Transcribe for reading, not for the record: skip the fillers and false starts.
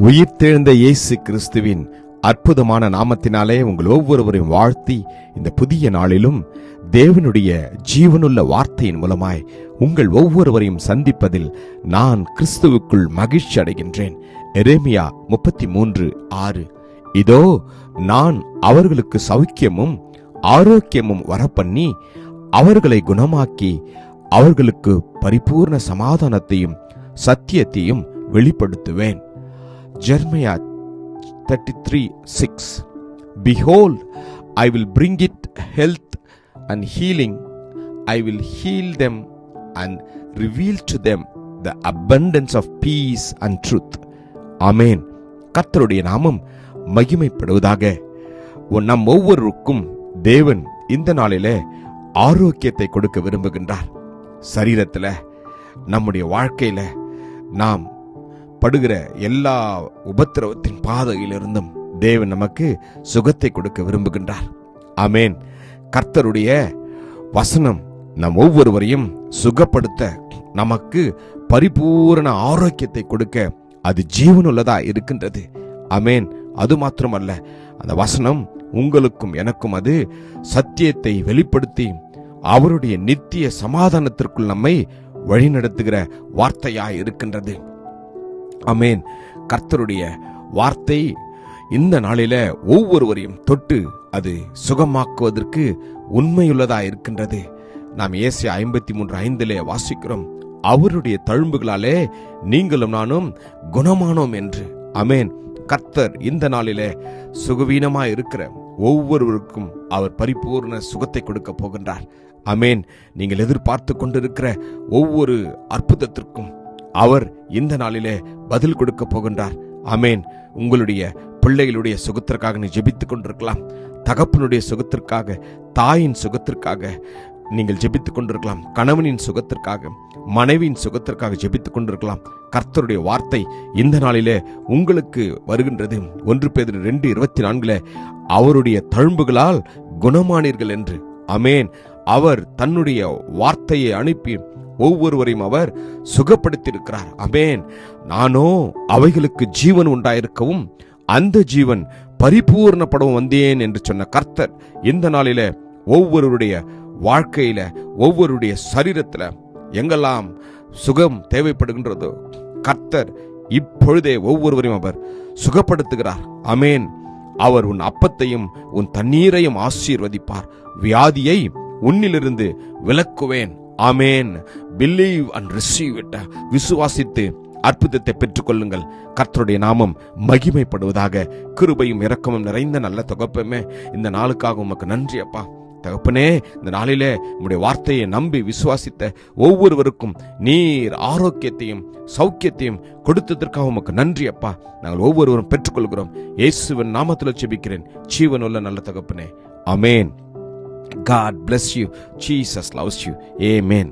உயிர்த்தெழுந்த இயேசு கிறிஸ்துவின் அற்புதமான நாமத்தினாலே உங்கள் ஒவ்வொருவரையும் வாழ்த்தி இந்த புதிய நாளிலும் தேவனுடைய ஜீவனுள்ள வார்த்தையின் மூலமாய் உங்கள் ஒவ்வொருவரையும் சந்திப்பதில் நான் கிறிஸ்துவுக்குள் மகிழ்ச்சி அடைகின்றேன். எரேமியா 33:6. இதோ நான் அவர்களுக்கு சௌக்கியமும் ஆரோக்கியமும் வரப்பண்ணி அவர்களை குணமாக்கி அவர்களுக்கு பரிபூர்ண சமாதானத்தையும் சத்தியத்தையும் வெளிப்படுத்துவேன். Jeremiah 33:6. Behold, I will bring it health and healing. I will heal them and reveal to them the abundance of peace and truth. Amen. கர்த்தருடைய நாமம் மகிமைப்படுவதாக. நம் ஒவ்வொருவருக்கும் தேவன் இந்த நாளிலே ஆரோக்கியத்தை கொடுக்க விரும்புகின்றார். சரீரத்தில், நம்முடைய வாழ்க்கையில நாம் படுகிற எல்லா உபத்திரவத்தின் பாதையிலிருந்தும் தேவன் நமக்கு சுகத்தை கொடுக்க விரும்புகின்றார். ஆமேன். கர்த்தருடைய வசனம் நம் ஒவ்வொருவரையும் சுகப்படுத்த, நமக்கு பரிபூரண ஆரோக்கியத்தை கொடுக்க அது ஜீவனுள்ளதா இருக்கின்றது. ஆமேன். அது மாத்திரமல்ல, அந்த வசனம் உங்களுக்கும் எனக்கும் அது சத்தியத்தை வெளிப்படுத்தி அவருடைய நித்திய சமாதானத்திற்குள் நம்மை வழிநடத்துகிற வார்த்தையாய் இருக்கின்றது. ஆமேன். கர்த்தருடைய வார்த்தை இந்த நாளில ஒவ்வொருவரையும் தொட்டு அது சுகமாக்குவதற்கு உண்மையுள்ளதா இருக்கின்றது. நாம் ஏசாயா 53:5 வாசிக்கிறோம், அவருடைய தழும்புகளாலே நீங்களும் நானும் குணமானோம் என்று. ஆமேன். கர்த்தர் இந்த நாளிலே சுகவீனமாய் இருக்கிற ஒவ்வொருவருக்கும் அவர் பரிபூர்ண சுகத்தை கொடுக்க போகின்றார். ஆமேன். நீங்கள் எதிர்பார்த்து கொண்டிருக்கிற ஒவ்வொரு அற்புதத்திற்கும் அவர் இந்த நாளிலே பதில் கொடுக்க போகின்றார். ஆமேன். உங்களுடைய பிள்ளைகளுடைய சுகத்திற்காக நீ ஜெபித்துக் கொண்டிருக்கலாம். தகப்பனுடைய சுகத்திற்காக, தாயின் சுகத்திற்காக நீங்கள் ஜெபித்துக் கொண்டிருக்கலாம். கணவனின் சுகத்திற்காக, மனைவியின் சுகத்திற்காக ஜெபித்துக் கொண்டிருக்கலாம். கர்த்தருடைய வார்த்தை இந்த நாளிலே உங்களுக்கு வருகின்றது. 1 பேதுரு 2:24 அவருடைய தழும்புகளால் குணமானீர்கள் என்று. ஆமேன். அவர் தன்னுடைய வார்த்தையை அனுப்பி ஒவ்வொருவரையும் அவர் சுகப்படுத்தியிருக்கிறார். ஆமேன். நானோ அவைகளுக்கு ஜீவன் உண்டாயிருக்கவும் அந்த ஜீவன் பரிபூர்ணப்படவும் வந்தேன் என்று சொன்ன கர்த்தர் இந்த நாளில ஒவ்வொருவருடைய வாழ்க்கையில, ஒவ்வொருடைய சரீரத்துல எங்கெல்லாம் சுகம் தேவைப்படுகின்றதோ கர்த்தர் இப்பொழுதே ஒவ்வொருவரையும் அவர் சுகப்படுத்துகிறார். ஆமேன். அவர் உன் அப்பத்தையும் உன் தண்ணீரையும் ஆசீர்வதிப்பார். வியாதியை உன்னிலிருந்து விலக்குவேன். ஆமேன். Believe and receive it. விசுவாசித்து அற்புதத்தை பெற்றுக் கொள்ளுங்கள். கர்த்தருடைய நாமம் மகிமைப்படுவதாக. கிருபையும் இரக்கமும் நிறைந்த நல்ல தகப்பனே, இந்த நாளுக்காக உமக்கு நன்றி அப்பா. தகப்பனே, இந்த நாளிலே உம்முடைய வார்த்தையை நம்பி விசுவாசித்த ஒவ்வொருவருக்கும் நீர் ஆரோக்கியத்தையும் சௌக்கியத்தையும் கொடுத்ததற்காக உமக்கு நன்றி அப்பா. நாங்கள் ஒவ்வொருவரும் பெற்றுக்கொள்கிறோம். இயேசுவின் நாமத்தில் ஜெபிக்கிறேன் ஜீவனுள்ள நல்ல தகப்பனே. ஆமேன். God bless you. Jesus loves you. Amen.